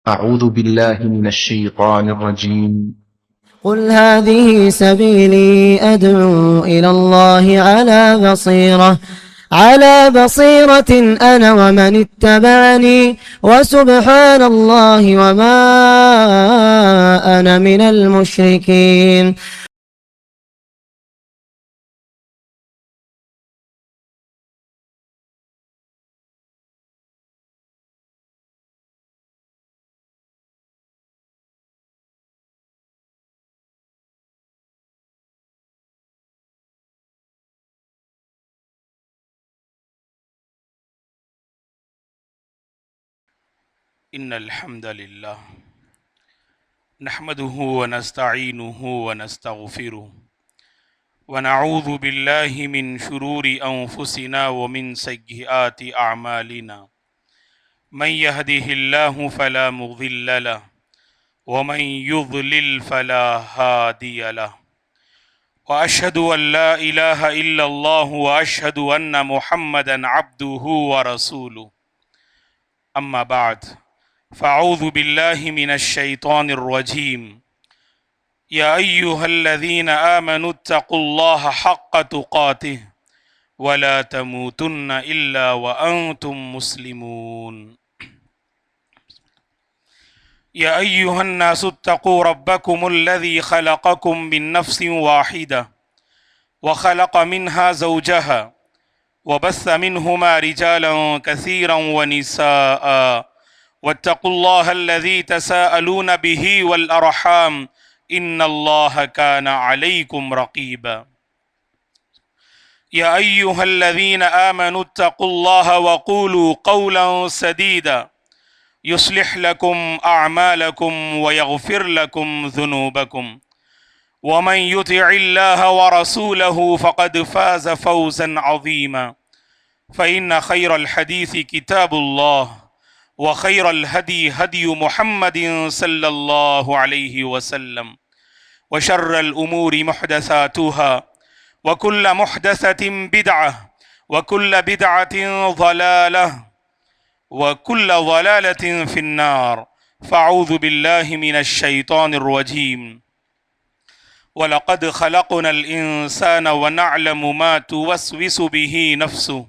أعوذ بالله من الشيطان الرجيم. قل هذه سبيلي أدعو إلى الله على بصيرة أنا ومن اتبعني وسبحان الله وما أنا من المشركين. إن الحمد لله نحمده ونستعينه ونستغفره ونعوذ بالله من شرور أنفسنا ومن سيئات أعمالنا من يهده الله فلا مضل له ومن يضلل فلا هادي له وأشهد أن لا إله إلا الله وأشهد أن محمدا عبده ورسوله أما بعد فأعوذ بالله من الشيطان الرجيم يا أيها الذين آمنوا اتقوا الله حق تقاته ولا تموتن إلا وأنتم مسلمون يا أيها الناس اتقوا ربكم الذي خلقكم من نفس واحدة وخلق منها زوجها وبث منهما رجالا كثيرا ونساء واتقوا الله الذي تساءلون به والأرحام إن الله كان عليكم رقيبا يا أيها الذين آمنوا اتقوا الله وقولوا قولا سديدا يصلح لكم أعمالكم ويغفر لكم ذنوبكم ومن يطع الله ورسوله فقد فاز فوزا عظيما فإن خير الحديث كتاب الله وخير الهدي هدي محمد صلى الله عليه وسلم وشر الأمور محدثاتها وكل محدثة بدعة وكل بدعة ضلالة وكل ضلالة في النار فأعوذ بالله من الشيطان الرجيم وَلَقَدْ خَلَقْنَا الْإِنسَانَ وَنَعْلَمُ مَا تُوَسْوِسُ بِهِ نَفْسُهُ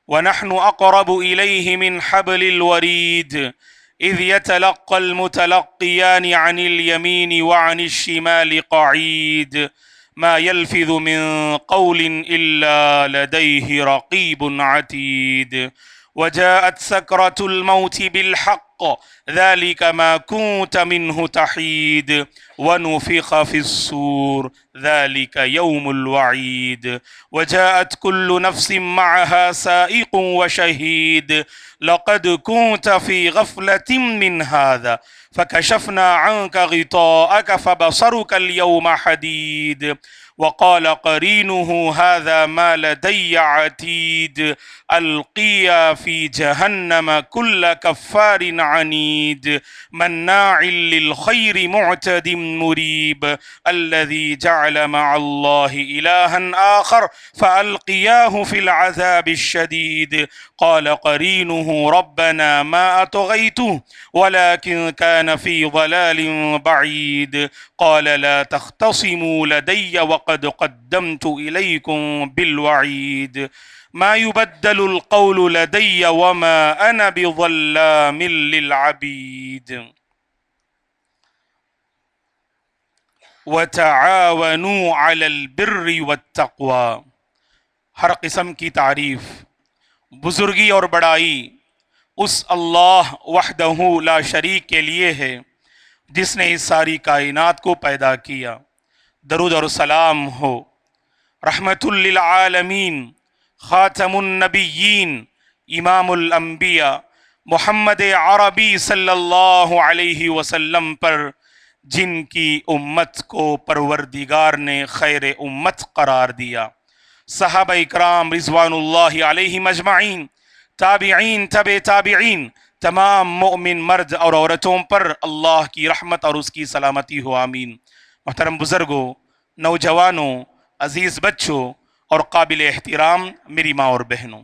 وَنَحْنُ أَقْرَبُ إِلَيْهِ مِنْ حَبْلِ الْوَرِيدِ إِذْ يَتَلَقَّى الْمُتَلَقِّيَانِ عَنِ الْيَمِينِ وَعَنِ الشِّمَالِ قَعِيدٌ ما يلفظ من قول إلا لديه رقيب عتيد وجاءت سكرة الموت بالحق ذلك ما كنت منه تحيد ونفخ في الصور ذلك يوم الوعيد وجاءت كل نفس معها سائق وشهيد لقد كنت في غفلة من هذا فكشفنا عنك غطاءك فبصرك اليوم حديد وقال قرينه هذا ما لدي عتيد ألقيا في جهنم كل كفار عنيد مناع للخير معتد مريب الذي جعل مع الله إلها آخر فألقياه في العذاب الشديد قال قرينه ربنا ما أطغيته ولكن كان في ضلال بعيد قال لا تختصموا لدي وقد قدمت إليكم بالوعيد ما يبدل القول لدي وما أنا بظلام للعبيد وتعاونوا على البر والتقوى. ہر قسم کی تعریف، بزرگی اور بڑائی اس اللہ وحدہ لا شریک کے لیے ہے جس نے اس ساری کائنات کو پیدا کیا۔ درود اور سلام ہو رحمت للعالمین، خاتم النبیین، امام الانبیاء محمد عربی صلی اللہ علیہ وسلم پر، جن کی امت کو پروردگار نے خیر امت قرار دیا۔ صحابہ اکرام رضوان اللہ علیہم اجمعین، تابعین، تبع تابعین، تمام مؤمن مرد اور عورتوں پر اللہ کی رحمت اور اس کی سلامتی ہو، آمین۔ محترم بزرگوں، نوجوانوں، عزیز بچوں اور قابل احترام میری ماں اور بہنوں،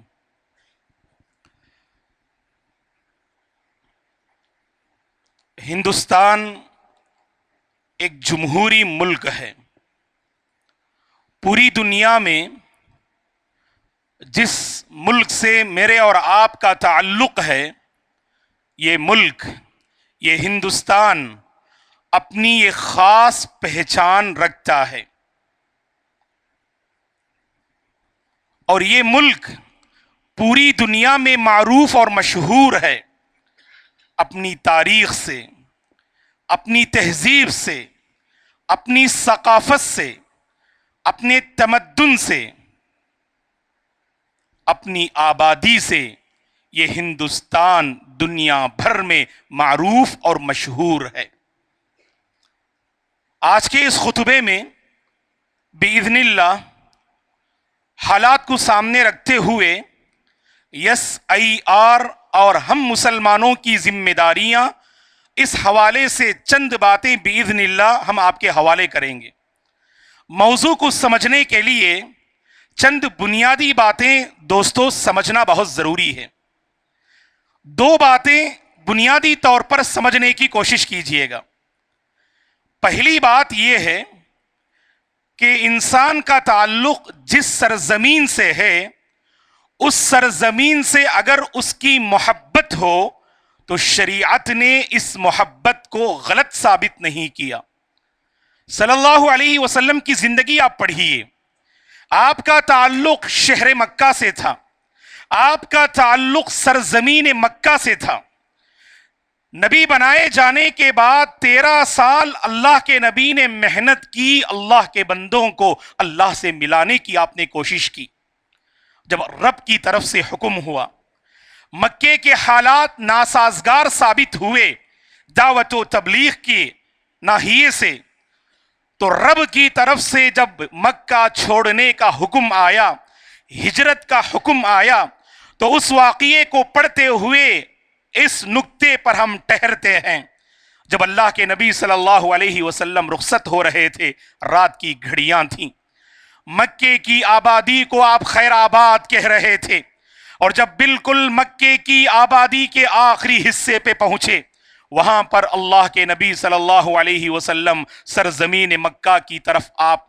ہندوستان ایک جمہوری ملک ہے. پوری دنیا میں جس ملک سے میرے اور آپ کا تعلق ہے، یہ ملک، یہ ہندوستان اپنی ایک خاص پہچان رکھتا ہے. اور یہ ملک پوری دنیا میں معروف اور مشہور ہے اپنی تاریخ سے، اپنی تہذیب سے، اپنی ثقافت سے، اپنے تمدن سے، اپنی آبادی سے. یہ ہندوستان دنیا بھر میں معروف اور مشہور ہے. آج کے اس خطبے میں بإذن اللہ حالات کو سامنے رکھتے ہوئے SIR اور ہم مسلمانوں کی ذمہ داریاں، اس حوالے سے چند باتیں بإذن اللہ ہم آپ کے حوالے کریں گے. موضوع کو سمجھنے کے لیے چند بنیادی باتیں دوستو سمجھنا بہت ضروری ہے. 2 باتیں بنیادی طور پر سمجھنے کی کوشش کیجئے گا. پہلی بات یہ ہے کہ انسان کا تعلق جس سرزمین سے ہے، اس سرزمین سے اگر اس کی محبت ہو تو شریعت نے اس محبت کو غلط ثابت نہیں کیا. صلی اللہ علیہ وسلم کی زندگی آپ پڑھیے. آپ کا تعلق شہر مکہ سے تھا، آپ کا تعلق سرزمین مکہ سے تھا. نبی بنائے جانے کے بعد 13 سال اللہ کے نبی نے محنت کی، اللہ کے بندوں کو اللہ سے ملانے کی آپ نے کوشش کی. جب رب کی طرف سے حکم ہوا، مکے کے حالات ناسازگار ثابت ہوئے دعوت و تبلیغ کی ناحیے سے، تو رب کی طرف سے جب مکہ چھوڑنے کا حکم آیا، ہجرت کا حکم آیا، تو اس واقعے کو پڑھتے ہوئے اس نقطے پر ہم ٹھہرتے ہیں. جب اللہ کے نبی صلی اللہ علیہ وسلم رخصت ہو رہے تھے، رات کی گھڑیاں تھیں، مکے کی آبادی کو آپ خیر آباد کہہ رہے تھے، اور جب بالکل مکے کی آبادی کے آخری حصے پہ پہنچے، وہاں پر اللہ کے نبی صلی اللہ علیہ وسلم سرزمین مکہ کی طرف آپ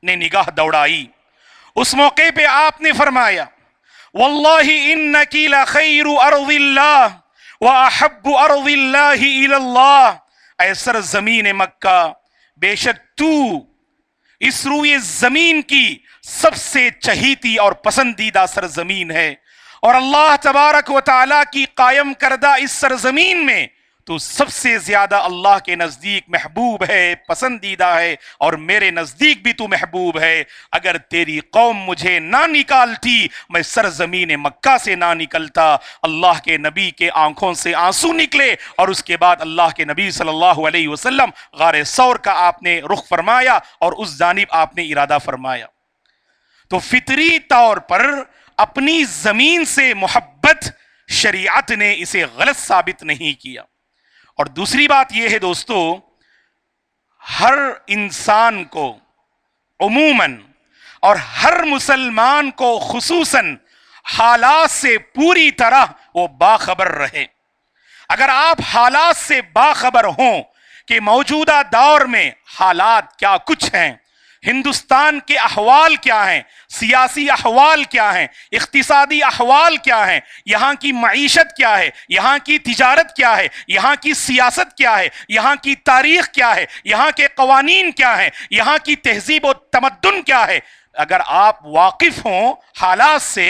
نے نگاہ دوڑائی. اس موقع پہ آپ نے فرمایا، واللہ انکی لخیر ارض اللہ واحب ارض اللہ الی اللہ. اے سرزمین مکہ، بے شک تو اس روئے زمین کی سب سے چہیتی اور پسندیدہ سرزمین ہے، اور اللہ تبارک و تعالیٰ کی قائم کردہ اس سرزمین میں تو سب سے زیادہ اللہ کے نزدیک محبوب ہے، پسندیدہ ہے، اور میرے نزدیک بھی تو محبوب ہے. اگر تیری قوم مجھے نہ نکالتی، میں سرزمین مکہ سے نہ نکلتا. اللہ کے نبی کے آنکھوں سے آنسو نکلے، اور اس کے بعد اللہ کے نبی صلی اللہ علیہ وسلم غار ثور کا آپ نے رخ فرمایا اور اس جانب آپ نے ارادہ فرمایا. تو فطری طور پر اپنی زمین سے محبت شریعت نے اسے غلط ثابت نہیں کیا. اور دوسری بات یہ ہے دوستو، ہر انسان کو عموماً اور ہر مسلمان کو خصوصاً حالات سے پوری طرح وہ باخبر رہے. اگر آپ حالات سے باخبر ہوں کہ موجودہ دور میں حالات کیا کچھ ہیں، ہندوستان کے احوال کیا ہیں، سیاسی احوال کیا ہیں، اقتصادی احوال کیا ہیں، یہاں کی معیشت کیا ہے، یہاں کی تجارت کیا ہے، یہاں کی سیاست کیا ہے، یہاں کی تاریخ کیا ہے، یہاں کے قوانین کیا ہیں، یہاں کی تہذیب و تمدن کیا ہے، اگر آپ واقف ہوں حالات سے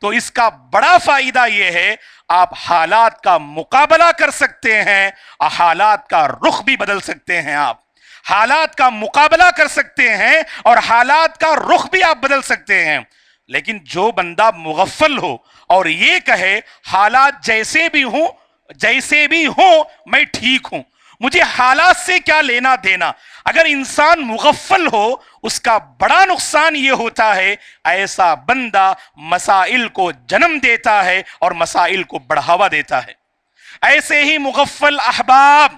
تو اس کا بڑا فائدہ یہ ہے آپ حالات کا مقابلہ کر سکتے ہیں، حالات کا رخ بھی بدل سکتے ہیں. آپ حالات کا مقابلہ کر سکتے ہیں اور حالات کا رخ بھی آپ بدل سکتے ہیں. لیکن جو بندہ مغفل ہو اور یہ کہے حالات جیسے بھی ہوں میں ٹھیک ہوں، مجھے حالات سے کیا لینا دینا، اگر انسان مغفل ہو اس کا بڑا نقصان یہ ہوتا ہے ایسا بندہ مسائل کو جنم دیتا ہے اور مسائل کو بڑھاوا دیتا ہے. ایسے ہی مغفل احباب،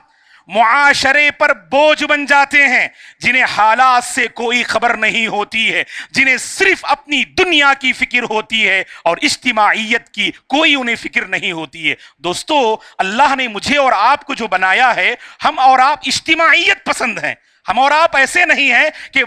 معاشرے پر بوجھ بن جاتے ہیں، جنہیں حالات سے کوئی خبر نہیں ہوتی ہے، جنہیں صرف اپنی دنیا کی فکر ہوتی ہے اور اجتماعیت کی کوئی انہیں فکر نہیں ہوتی ہے۔ دوستو، اللہ نے مجھے اور آپ کو جو بنایا ہے، ہم اور آپ اجتماعیت پسند ہیں، ہم اور آپ ایسے نہیں ہیں کہ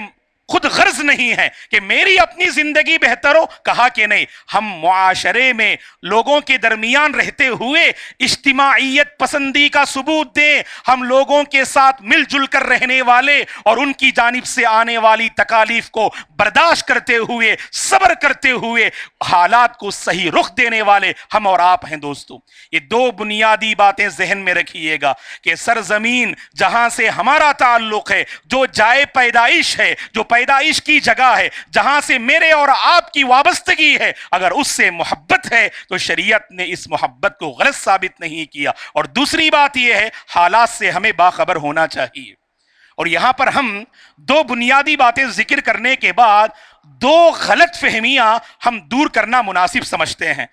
خود غرض نہیں ہے کہ میری اپنی زندگی بہتر ہو، کہا کہ نہیں، ہم معاشرے میں لوگوں کے درمیان رہتے ہوئے اجتماعیت پسندی کا ثبوت دیں، ہم لوگوں کے ساتھ مل جل کر رہنے والے اور ان کی جانب سے آنے والی تکالیف کو برداشت کرتے ہوئے، صبر کرتے ہوئے حالات کو صحیح رخ دینے والے ہم اور آپ ہیں۔ دوستو، یہ دو بنیادی باتیں ذہن میں رکھیے گا کہ سرزمین جہاں سے ہمارا تعلق ہے، جو جائے پیدائش ہے، جو پیدائش کی جگہ ہے، جہاں سے میرے اور آپ کی وابستگی ہے، اگر اس سے محبت ہے تو شریعت نے اس محبت کو غلط ثابت نہیں کیا۔ اور دوسری بات یہ ہے، حالات سے ہمیں باخبر ہونا چاہیے۔ اور یہاں پر ہم دو بنیادی باتیں ذکر کرنے کے بعد دو غلط فہمیاں ہم دور کرنا مناسب سمجھتے ہیں۔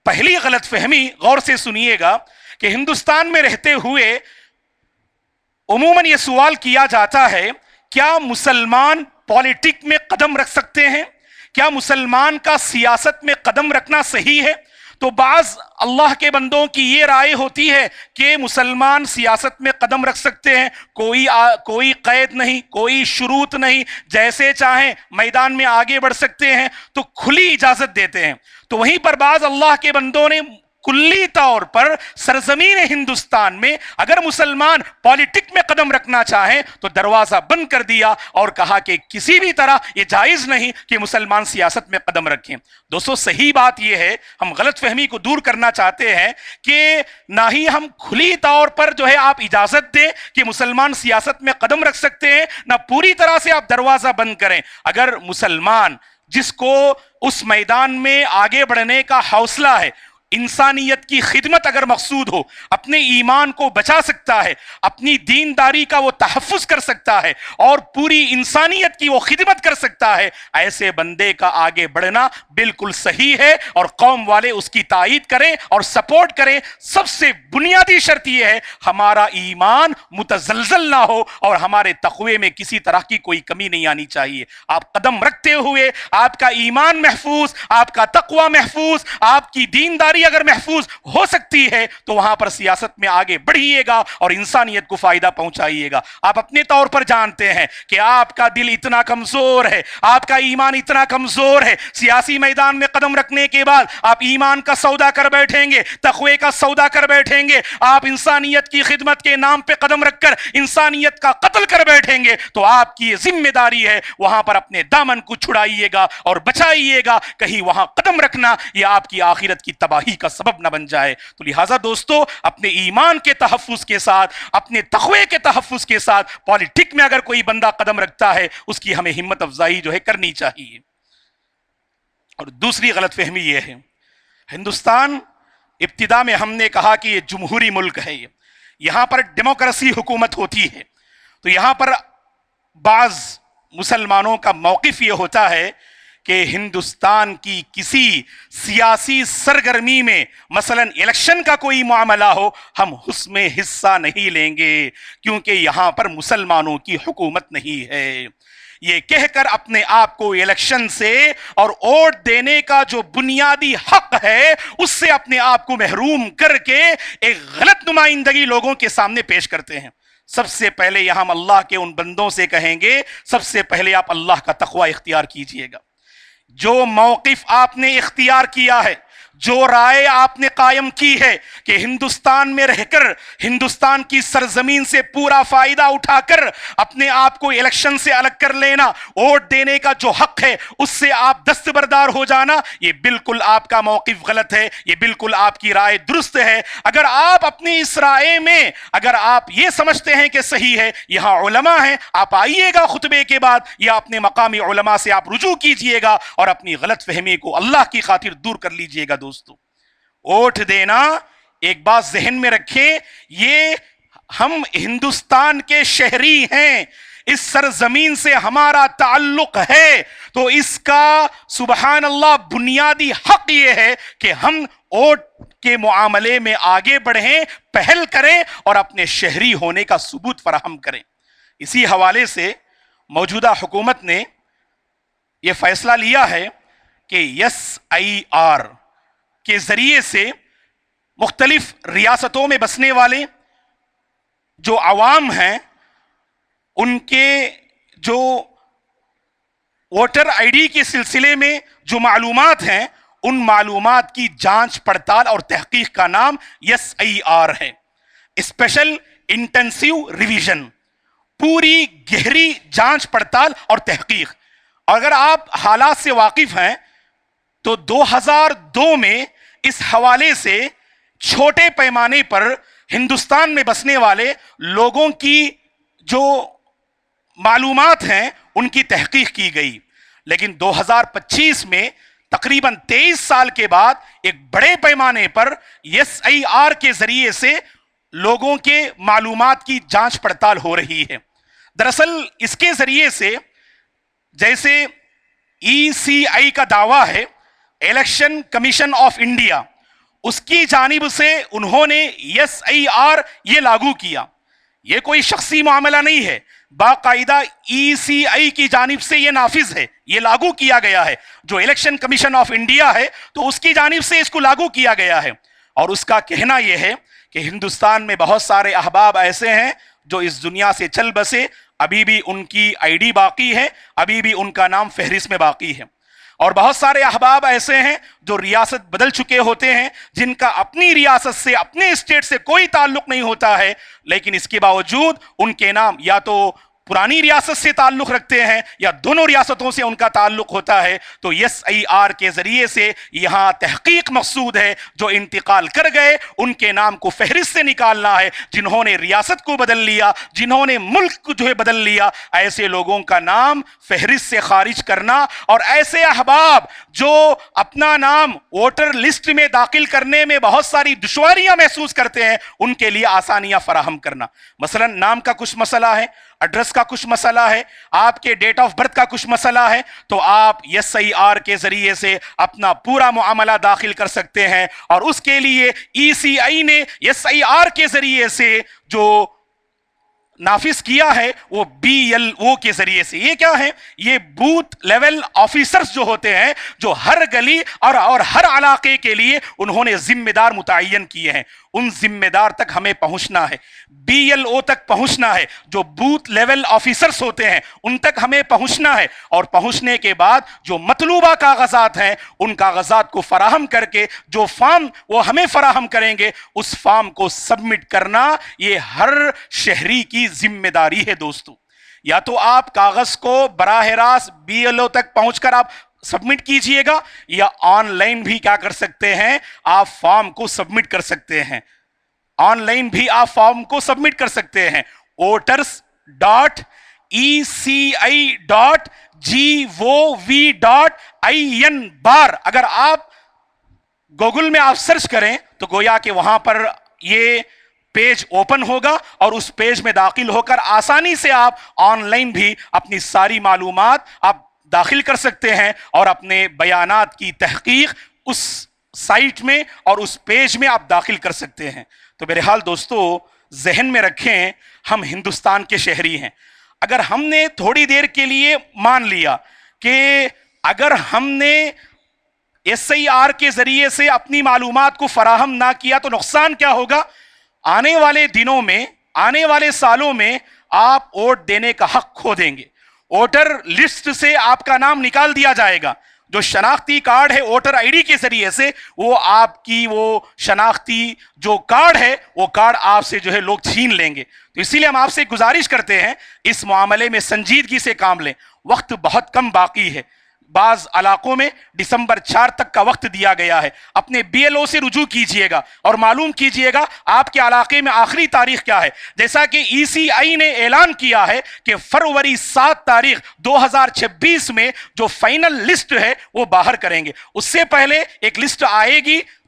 پہلی غلط فہمی، غور سے سنیے گا، کہ ہندوستان میں رہتے ہوئے عموماً یہ سوال کیا جاتا ہے، کیا مسلمان پالیٹک میں قدم رکھ سکتے ہیں؟ کیا مسلمان کا سیاست میں قدم رکھنا صحیح ہے؟ تو بعض اللہ کے بندوں کی یہ رائے ہوتی ہے کہ مسلمان سیاست میں قدم رکھ سکتے ہیں، کوئی قید نہیں، کوئی شروط نہیں، جیسے چاہیں میدان میں آگے بڑھ سکتے ہیں، تو کھلی اجازت دیتے ہیں۔ تو وہیں پر بعض اللہ کے بندوں نے کلی طور پر سرزمین ہندوستان میں اگر مسلمان پالیٹک میں قدم رکھنا چاہیں تو دروازہ بند کر دیا اور کہا کہ کسی بھی طرح یہ جائز نہیں کہ مسلمان سیاست میں قدم رکھیں۔ دوستو، صحیح بات یہ ہے، ہم غلط فہمی کو دور کرنا چاہتے ہیں کہ نہ ہی ہم کھلی طور پر آپ اجازت دیں کہ مسلمان سیاست میں قدم رکھ سکتے ہیں، نہ پوری طرح سے آپ دروازہ بند کریں۔ اگر مسلمان جس کو اس میدان میں آگے بڑھنے کا حوصلہ ہے، انسانیت کی خدمت اگر مقصود ہو، اپنے ایمان کو بچا سکتا ہے، اپنی دینداری کا وہ تحفظ کر سکتا ہے اور پوری انسانیت کی وہ خدمت کر سکتا ہے، ایسے بندے کا آگے بڑھنا بالکل صحیح ہے اور قوم والے اس کی تائید کریں اور سپورٹ کریں۔ سب سے بنیادی شرط یہ ہے، ہمارا ایمان متزلزل نہ ہو اور ہمارے تقوی میں کسی طرح کی کوئی کمی نہیں آنی چاہیے۔ آپ قدم رکھتے ہوئے آپ کا ایمان محفوظ، آپ کا تقوی محفوظ، آپ کی دینداری اگر محفوظ ہو سکتی ہے تو وہاں پر سیاست میں آگے بڑھیے گا اور انسانیت کو فائدہ پہنچائیے گا۔ آپ اپنے طور پر جانتے ہیں کہ آپ کا دل اتنا کمزور ہے، آپ کا ایمان اتنا کمزور ہے، سیاسی میدان میں قدم رکھنے کے بعد آپ ایمان کا سودا کر بیٹھیں گے، تقوی کا سودا کر بیٹھیں گے، آپ انسانیت کی خدمت کے نام پہ قدم رکھ کر انسانیت کا قتل کر بیٹھیں گے، تو آپ کی یہ ذمہ داری ہے وہاں پر اپنے دامن کو چھڑائیے گا اور بچائیے گا، کہیں وہاں قدم رکھنا یہ آپ کی آخرت کی تباہی کا سبب نہ بن جائے۔ تو لہٰذا دوستو، اپنے ایمان کے تحفظ کے ساتھ، اپنے تقوی کے تحفظ کے ساتھ پالیٹک میں اگر کوئی بندہ قدم رکھتا ہے، اس کی ہمیں ہمت افزائی کرنی چاہیے۔ اور دوسری غلط فہمی یہ ہے، ہندوستان ابتدا میں ہم نے کہا کہ یہ جمہوری ملک ہے، یہاں پر ڈیموکریسی حکومت ہوتی ہے، تو یہاں پر بعض مسلمانوں کا موقف یہ ہوتا ہے کہ ہندوستان کی کسی سیاسی سرگرمی میں مثلا الیکشن کا کوئی معاملہ ہو، ہم اس میں حصہ نہیں لیں گے کیونکہ یہاں پر مسلمانوں کی حکومت نہیں ہے۔ یہ کہہ کر اپنے آپ کو الیکشن سے اور ووٹ دینے کا جو بنیادی حق ہے اس سے اپنے آپ کو محروم کر کے ایک غلط نمائندگی لوگوں کے سامنے پیش کرتے ہیں۔ سب سے پہلے یہاں ہم اللہ کے ان بندوں سے کہیں گے، سب سے پہلے آپ اللہ کا تقوی اختیار کیجئے گا۔ جو موقف آپ نے اختیار کیا ہے، جو رائے آپ نے قائم کی ہے کہ ہندوستان میں رہ کر ہندوستان کی سرزمین سے پورا فائدہ اٹھا کر اپنے آپ کو الیکشن سے الگ کر لینا، ووٹ دینے کا جو حق ہے اس سے آپ دستبردار ہو جانا، یہ بالکل آپ کا موقف غلط ہے، یہ بالکل آپ کی رائے درست ہے۔ اگر آپ اپنی اس رائے میں اگر آپ یہ سمجھتے ہیں کہ صحیح ہے، یہاں علماء ہیں، آپ آئیے گا خطبے کے بعد یا اپنے مقامی علماء سے آپ رجوع کیجئے گا اور اپنی غلط فہمی کو اللہ کی خاطر دور کر لیجئے گا۔ دوستو، ووٹ دینا، ایک بات ذہن میں رکھیں، یہ ہم ہندوستان کے شہری ہیں، اس سرزمین سے ہمارا تعلق ہے تو اس کا سبحان اللہ بنیادی حق یہ ہے کہ ہم ووٹ کے معاملے میں آگے بڑھیں، پہل کریں اور اپنے شہری ہونے کا ثبوت فراہم کریں۔ اسی حوالے سے موجودہ حکومت نے یہ فیصلہ لیا ہے کہ SIR کے ذریعے سے مختلف ریاستوں میں بسنے والے جو عوام ہیں ان کے جو ووٹر آئی ڈی کے سلسلے میں جو معلومات ہیں ان معلومات کی جانچ پڑتال اور تحقیق کا نام SIR ہے، اسپیشل انٹینسیو ریویژن، پوری گہری جانچ پڑتال اور تحقیق۔ اگر آپ حالات سے واقف ہیں تو 2002 میں اس حوالے سے چھوٹے پیمانے پر ہندوستان میں بسنے والے لوگوں کی جو معلومات ہیں ان کی تحقیق کی گئی، لیکن 2025 میں تقریباً 23 سال کے بعد ایک بڑے پیمانے پر SIR کے ذریعے سے لوگوں کے معلومات کی جانچ پڑتال ہو رہی ہے۔ دراصل اس کے ذریعے سے جیسے ECI کا دعویٰ ہے، الیکشن کمیشن آف انڈیا، اس کی جانب سے انہوں نے SIR یہ لاگو کیا۔ یہ کوئی شخصی معاملہ نہیں ہے، باقاعدہ ECI کی جانب سے یہ نافذ ہے، یہ لاگو کیا گیا ہے۔ جو الیکشن کمیشن آف انڈیا ہے تو اس کی جانب سے اس کو لاگو کیا گیا ہے، اور اس کا کہنا یہ ہے کہ ہندوستان میں بہت سارے احباب ایسے ہیں جو اس دنیا سے چل بسے، ابھی بھی ان کی آئی ڈی باقی ہے، ابھی بھی ان کا نام فہرست میں باقی ہے، اور بہت سارے احباب ایسے ہیں جو ریاست بدل چکے ہوتے ہیں، جن کا اپنی ریاست سے، اپنے اسٹیٹ سے کوئی تعلق نہیں ہوتا ہے، لیکن اس کے باوجود ان کے نام یا تو پرانی ریاست سے تعلق رکھتے ہیں یا دونوں ریاستوں سے ان کا تعلق ہوتا ہے۔ تو SIR کے ذریعے سے یہاں تحقیق مقصود ہے، جو انتقال کر گئے ان کے نام کو فہرست سے نکالنا ہے، جنہوں نے ریاست کو بدل لیا، جنہوں نے ملک کو جو ہے بدل لیا، ایسے لوگوں کا نام فہرست سے خارج کرنا، اور ایسے احباب جو اپنا نام ووٹر لسٹ میں داخل کرنے میں بہت ساری دشواریاں محسوس کرتے ہیں، ان کے لیے آسانیاں فراہم کرنا۔ مثلا نام کا کچھ مسئلہ ہے، ایڈریس کا کچھ مسئلہ ہے، آپ کے ڈیٹ آف برتھ کا کچھ مسئلہ ہے، تو آپ SIR کے ذریعے سے اپنا پورا معاملہ داخل کر سکتے ہیں، اور اس کے لیے ECI نے SIR کے ذریعے سے جو نافذ کیا ہے وہ BLO کے ذریعے سے۔ یہ کیا ہے؟ یہ بوتھ لیول آفیسرز جو ہوتے ہیں، جو ہر گلی اور ہر علاقے کے لیے انہوں نے ذمہ دار متعین کیے ہیں، ان ذمہ دار تک ہمیں پہنچنا ہے، BLO تک پہنچنا ہے، جو بوتھ لیول آفیسرز ہوتے ہیں ان تک ہمیں پہنچنا ہے، اور پہنچنے کے بعد جو مطلوبہ کاغذات ہیں ان کاغذات کو فراہم کر کے جو فارم وہ ہمیں فراہم کریں گے اس فارم کو سبمٹ کرنا یہ ہر شہری کی ذمہ داری ہے دوستو۔ یا تو آپ کاغذ کو براہ راست BLO تک پہنچ کر آپ سبمٹ کیجئے گا، یا آن لائن بھی کیا کر سکتے ہیں، آپ فارم کو سبمٹ کر سکتے ہیں، آن لائن بھی آپ فارم کو سبمٹ کر سکتے ہیں۔ voters.eci.gov.in اگر آپ گوگل میں آپ سرچ کریں تو گویا کہ وہاں پر یہ پیج اوپن ہوگا، اور اس پیج میں داخل ہو کر آسانی سے آپ آن لائن بھی اپنی ساری معلومات آپ داخل کر سکتے ہیں، اور اپنے بیانات کی تحقیق اس سائٹ میں اور اس پیج میں آپ داخل کر سکتے ہیں۔ تو میرے حال دوستو ذہن میں رکھیں، ہم ہندوستان کے شہری ہیں۔ اگر ہم نے تھوڑی دیر کے لیے مان لیا کہ اگر ہم نے SIR کے ذریعے سے اپنی معلومات کو فراہم نہ کیا تو نقصان کیا ہوگا؟ آنے والے دنوں میں، آنے والے سالوں میں آپ ووٹ دینے کا حق کھو دیں گے، ووٹر لسٹ سے آپ کا نام نکال دیا جائے گا، جو شناختی کارڈ ہے ووٹر آئی ڈی کے ذریعے سے، وہ آپ کی وہ شناختی جو کارڈ ہے وہ کارڈ آپ سے جو ہے لوگ چھین لیں گے۔ تو اسی لیے ہم آپ سے گزارش کرتے ہیں اس معاملے میں سنجیدگی سے کام لیں، وقت بہت کم باقی ہے، بعض علاقوں میں دسمبر 4 تک کا وقت دیا گیا ہے۔ اپنے BLO سے رجوع کیجئے گا اور معلوم کیجئے گا آپ کے علاقے میں آخری تاریخ کیا ہے۔ جیسا کہ ECI نے اعلان کیا ہے کہ فروری 7 تاریخ 2026 میں جو فائنل لسٹ ہے وہ باہر کریں گے، اس سے پہلے ایک لسٹ آئے گی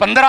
15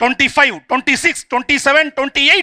25, 26, 27, 28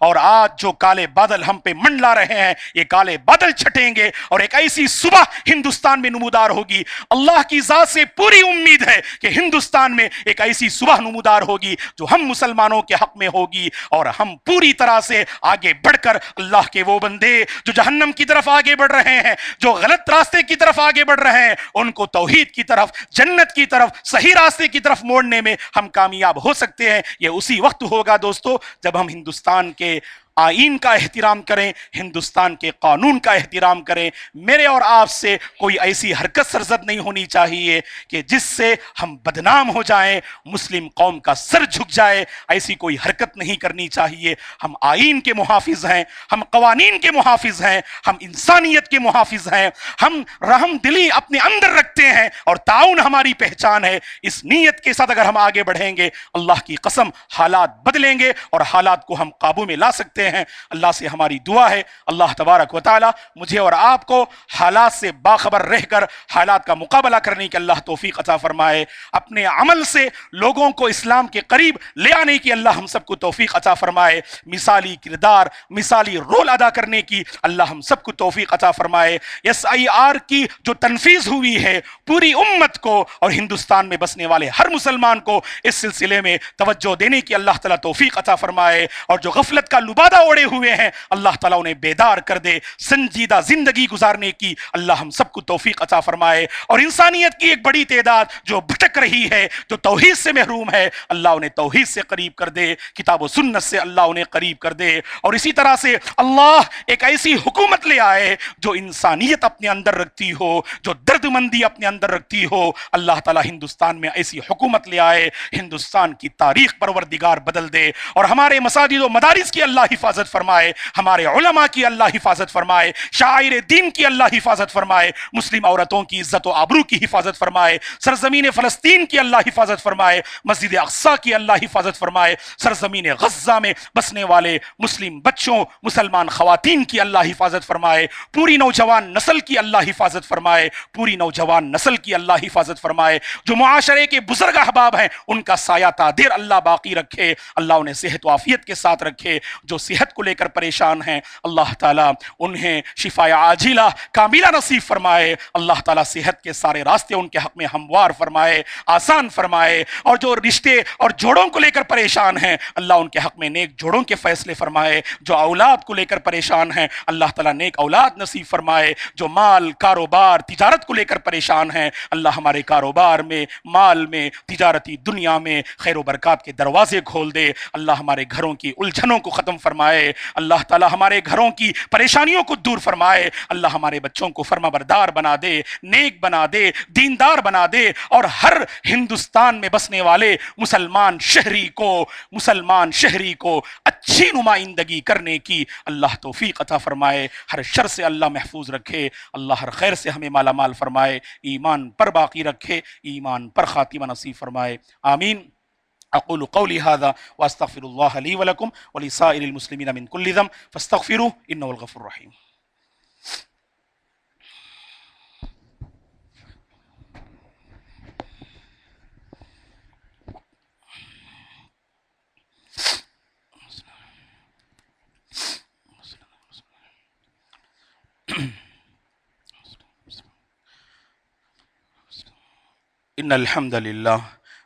اور آج جو کالے بادل ہم پہ منڈلا رہے ہیں یہ کالے بادل چھٹیں گے اور ایک ایسی صبح ہندوستان میں نمودار ہوگی. اللہ کی ذات سے پوری امید ہے کہ ہندوستان میں ایک ایسی صبح نمودار ہوگی جو ہم مسلمانوں کے حق میں ہوگی اور ہم پوری طرح سے آگے بڑھ کر اللہ کے وہ بندے جو جہنم کی طرف آگے بڑھ رہے ہیں, جو غلط راستے کی طرف آگے بڑھ رہے ہیں, ان کو توحید کی طرف, جنت کی طرف, صحیح راستے کی طرف موڑنے میں ہم کامیاب ہو سکتے ہیں. یہ اسی وقت ہوگا دوستو جب ہم ہندوستان کے آئین کا احترام کریں, ہندوستان کے قانون کا احترام کریں. میرے اور آپ سے کوئی ایسی حرکت سرزد نہیں ہونی چاہیے کہ جس سے ہم بدنام ہو جائیں, مسلم قوم کا سر جھک جائے. ایسی کوئی حرکت نہیں کرنی چاہیے. ہم آئین کے محافظ ہیں, ہم قوانین کے محافظ ہیں, ہم انسانیت کے محافظ ہیں, ہم رحم دلی اپنے اندر رکھتے ہیں اور تعاون ہماری پہچان ہے. اس نیت کے ساتھ اگر ہم آگے بڑھیں گے, اللہ کی قسم حالات بدلیں گے اور حالات کو ہم قابو میں لا سکتے ہیں. اللہ سے ہماری دعا ہے اللہ تبارک و تعالی مجھے اور آپ کو حالات سے باخبر رہ کر حالات کا مقابلہ کرنے کی اللہ توفیق عطا فرمائے. اپنے عمل سے لوگوں کو اسلام کے قریب لے آنے کی اللہ ہم سب کو توفیق عطا فرمائے. مثالی کردار, مثالی رول ادا کرنے کی اللہ ہم سب کو توفیق عطا فرمائے. SIR کی جو تنفیذ ہوئی ہے پوری امت کو اور ہندوستان میں بسنے والے ہر مسلمان کو اس سلسلے میں توجہ دینے کی اللہ تعالیٰ توفیق عطا فرمائے. اور جو غفلت کا لبادہ اوڑے ہوئے ہیں اللہ تعالیٰ انہیں بیدار کر دے, سنجیدہ زندگی گزارنے کی اللہ ہم سب کو توفیق عطا فرمائے. اور انسانیت کی ایک بڑی تعداد جو بھٹک رہی ہے, جو توحید سے محروم ہے, اللہ انہیں توحید سے قریب کر دے, کتاب و سنت سے اللہ انہیں قریب کر دے. اور اسی طرح سے اللہ ایک ایسی حکومت لے آئے جو انسانیت اپنے اندر رکھتی ہو, جو درد مندی اپنے اندر رکھتی ہو. اللہ تعالیٰ ہندوستان میں ایسی حکومت لے آئے, ہندوستان کی تاریخ پروردگار بدل دے. اور ہمارے مساجد و مدارس کی اللہ حفاظت فرمائے, ہمارے علماء کی اللہ حفاظت فرمائے, شاعر دین کی اللہ حفاظت فرمائے, مسلم عورتوں کی عزت و آبرو کی حفاظت فرمائے, سرزمین فلسطین کی اللہ حفاظت فرمائے, مسجد اقصی کی اللہ حفاظت فرمائے, سرزمین غزہ میں بسنے والے مسلم بچوں, مسلمان خواتین کی اللہ حفاظت فرمائے, پوری نوجوان نسل کی اللہ حفاظت فرمائے, پوری نوجوان نسل کی اللہ حفاظت فرمائے. جو معاشرے کے بزرگ احباب ہیں ان کا سایہ تادیر اللہ باقی رکھے, اللہ انہیں صحت و عافیت کے ساتھ رکھے. جو صحت کو لے کر پریشان ہیں اللہ تعالیٰ انہیں شفاء عاجلہ کاملہ نصیب فرمائے. اللہ تعالیٰ صحت کے سارے راستے ان کے حق میں ہموار فرمائے, آسان فرمائے. اور جو رشتے اور جوڑوں کو لے کر پریشان ہیں اللہ ان کے حق میں نیک جوڑوں کے فیصلے فرمائے. جو اولاد کو لے کر پریشان ہیں اللہ تعالیٰ نیک اولاد نصیب فرمائے. جو مال, کاروبار, تجارت کو لے کر پریشان ہیں اللہ ہمارے کاروبار میں, مال میں, تجارتی دنیا میں خیر و برکات کے دروازے کھول دے. اللہ ہمارے گھروں کی الجھنوں کو ختم فرمائے. اللہ تعالیٰ ہمارے گھروں کی پریشانیوں کو دور فرمائے. اللہ ہمارے بچوں کو فرما بردار بنا دے, نیک بنا دے, دیندار بنا دے. اور ہر ہندوستان میں بسنے والے مسلمان شہری کو اچھی نمائندگی کرنے کی اللہ توفیق عطا فرمائے. ہر شر سے اللہ محفوظ رکھے. اللہ ہر خیر سے ہمیں مالا مال فرمائے, ایمان پر باقی رکھے, ایمان پر خاتمہ نصیب فرمائے. آمین. اقول قولی هذا واستغفر الله لي ولكم ولسائر المسلمين من كل ذنب فاستغفروه انه الغفور الرحيم. ان الحمد لله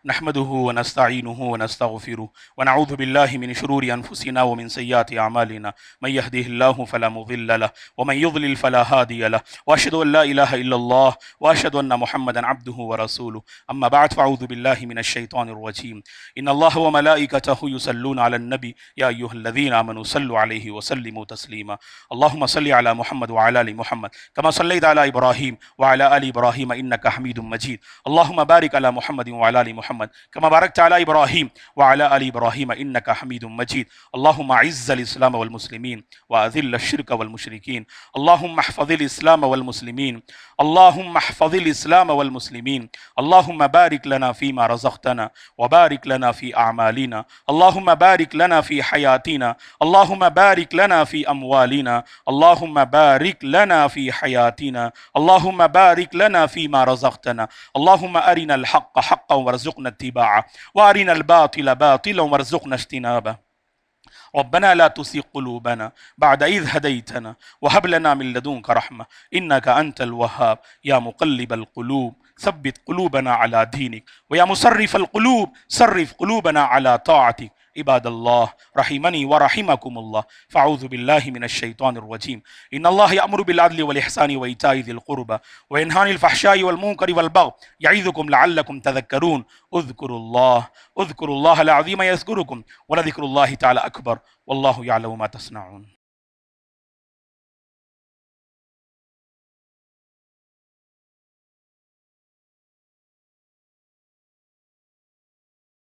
نحمده ونستعينه ونستغفره ونعوذ بالله من شرور أنفسنا ومن سيئات أعمالنا من يهده الله فلا مضل له ومن يضلل فلا هادي له وأشهد أن لا إله إلا الله وأشهد أن محمدا عبده ورسوله. أما بعد فأعوذ بالله من الشيطان الرجيم. إن الله وملائكته يصلون على النبي يا أيها الذين آمنوا صلوا عليه وسلموا تسليما. اللهم صل على محمد وعلى آل محمد كما صليت على إبراهيم وعلى آل إبراهيم إنك حميد مجيد. اللهم بارك على محمد وعلى آل محمد كما باركت على إبراهيم وعلى آل إبراهيم إنك حميد مجيد. اللهم أعز الإسلام والمسلمين وأذل الشرك والمشركين. اللهم احفظ الإسلام والمسلمين. اللهم احفظ الإسلام والمسلمين. اللهم بارك لنا فيما رزقتنا وبارك لنا في أعمالنا. اللهم بارك لنا في حياتنا. اللهم بارك لنا في أموالنا. اللهم بارك لنا في حياتنا. اللهم بارك لنا فيما رزقتنا. اللهم أرنا الحق حقا وارزقنا اتباعه وأرنا الباطل باطلا وارزقنا اجتنابه. ربنا لا تزغ قلوبنا بعد إذ هديتنا وهب لنا من لدنك رحمة إنك أنت الوهاب يا مقلب القلوب ثبت قلوبنا على دينك ويا مصرف القلوب صرف قلوبنا على طاعتك عباد الله رحمني ورحمكم الله فاعوذ بالله من الشيطان الرجيم إن الله يأمر بالعدل والإحسان وإيتاء ذي القربى وينهى عن الفحشاء والمنكر والبغي يعظكم لعلكم تذكرون اذكروا الله العظيم يذكركم ولذكر الله تعالى أكبر والله يعلم ما تصنعون.